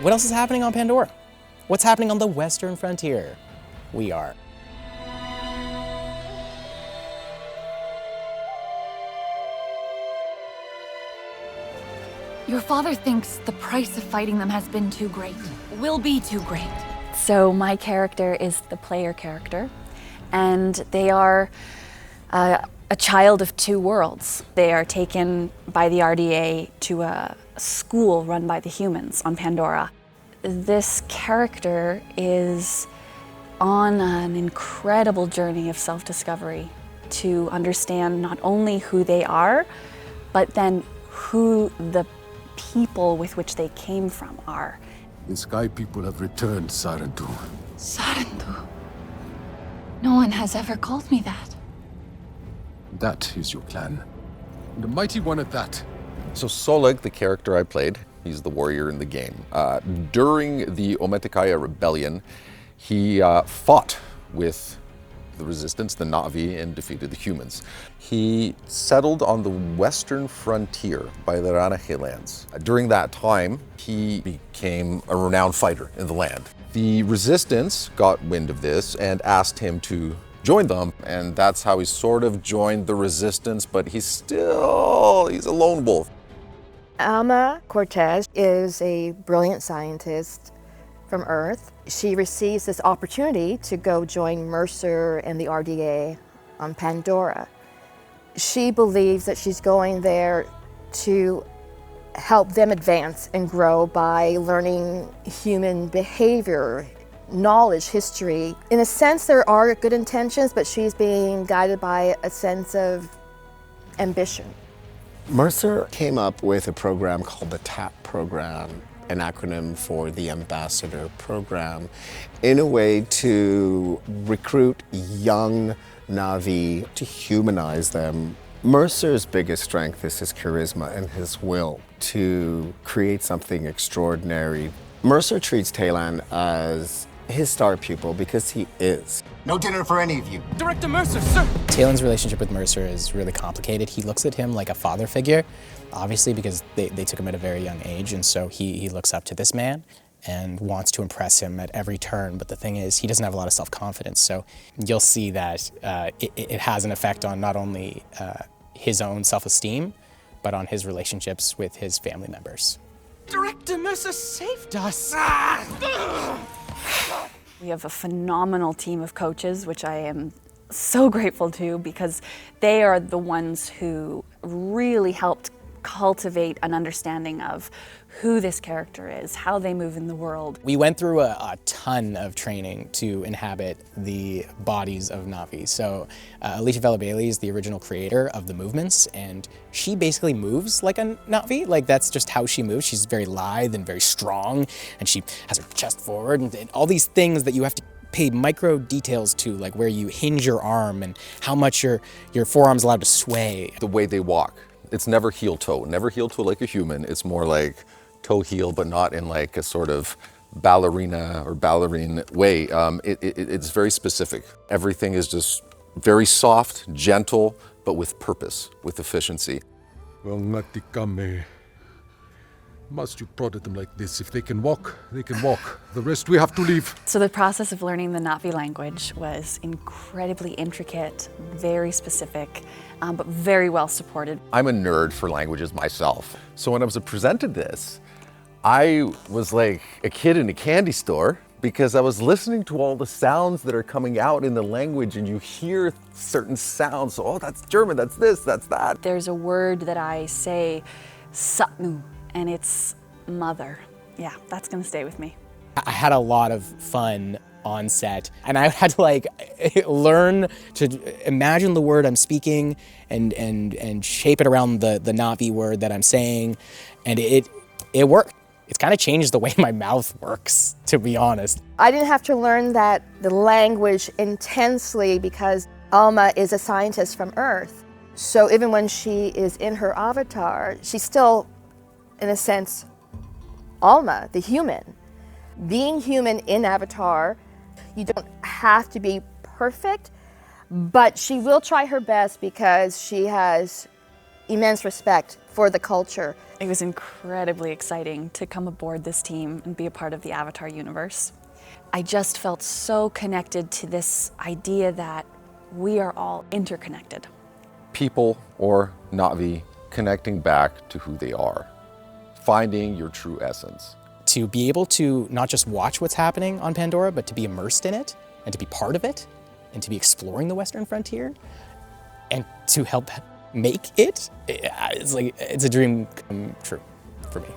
What else is happening on Pandora? What's happening on the Western frontier? We are. Your father thinks the price of fighting them has been too great. Will be too great. So my character is the player character, and they are a child of two worlds. They are taken by the RDA to a school run by the humans on Pandora. This character is on an incredible journey of self-discovery to understand not only who they are, but then who the people with which they came from are. The Sky People have returned, Sarentu. Sarentu? No one has ever called me that. That is your clan. The mighty one at that. So Solig, the character I played, he's the warrior in the game. During the Ometekaya Rebellion, he fought with the resistance, the Na'vi, and defeated the humans. He settled on the western frontier by the Ranahe lands. During that time, he became a renowned fighter in the land. The resistance got wind of this and asked him to join them, and that's how he sort of joined the resistance, but he's a lone wolf. Alma Cortez is a brilliant scientist from Earth. She receives this opportunity to go join Mercer and the RDA on Pandora. She believes that she's going there to help them advance and grow by learning human behavior, knowledge, history. In a sense, there are good intentions, but she's being guided by a sense of ambition. Mercer came up with a program called the TAP program, an acronym for the Ambassador Program, in a way to recruit young Na'vi, to humanize them. Mercer's biggest strength is his charisma and his will to create something extraordinary. Mercer treats Taylan as his star pupil because he is. No dinner for any of you. Director Mercer, sir! Taylan's relationship with Mercer is really complicated. He looks at him like a father figure, obviously because they took him at a very young age, and so he looks up to this man and wants to impress him at every turn. But the thing is, he doesn't have a lot of self-confidence, so you'll see that it has an effect on not only his own self-esteem, but on his relationships with his family members. Director Mercer saved us! We have a phenomenal team of coaches, which I am so grateful to, because they are the ones who really helped cultivate an understanding of who this character is, how they move in the world. We went through a ton of training to inhabit the bodies of Na'vi. So Alicia Vela-Bailey is the original creator of the movements, and she basically moves like a Na'vi. Like, that's just how she moves. She's very lithe and very strong, and she has her chest forward, and all these things that you have to pay micro details to, like where you hinge your arm and how much your forearm's allowed to sway. The way they walk, it's never heel-toe. Never heel-toe like a human. It's more like toe-heel, but not in like a sort of ballerina or ballerine way. It's very specific. Everything is just very soft, gentle, but with purpose, with efficiency. Well, Ngatikame. Must you prod at them like this? If they can walk, they can walk. The rest we have to leave. So the process of learning the Na'vi language was incredibly intricate, very specific, but very well supported. I'm a nerd for languages myself. So when I was presented this, I was like a kid in a candy store, because I was listening to all the sounds that are coming out in the language, and you hear certain sounds. So, oh, that's German, that's this, that's that. There's a word that I say, satnu, and it's mother. Yeah, that's gonna stay with me. I had a lot of fun on set, and I had to like learn to imagine the word I'm speaking and shape it around the Na'vi word that I'm saying, and it worked. It's kind of changed the way my mouth works, to be honest. I didn't have to learn the language intensely because Alma is a scientist from Earth. So even when she is in her avatar, she's still, in a sense, Alma, the human. Being human in Avatar, you don't have to be perfect, but she will try her best because she has immense respect for the culture. It was incredibly exciting to come aboard this team and be a part of the Avatar universe. I just felt so connected to this idea that we are all interconnected. People, or Na'vi, connecting back to who they are, finding your true essence. To be able to not just watch what's happening on Pandora, but to be immersed in it, and to be part of it, and to be exploring the Western frontier, and to help make it, it's a dream come true for me.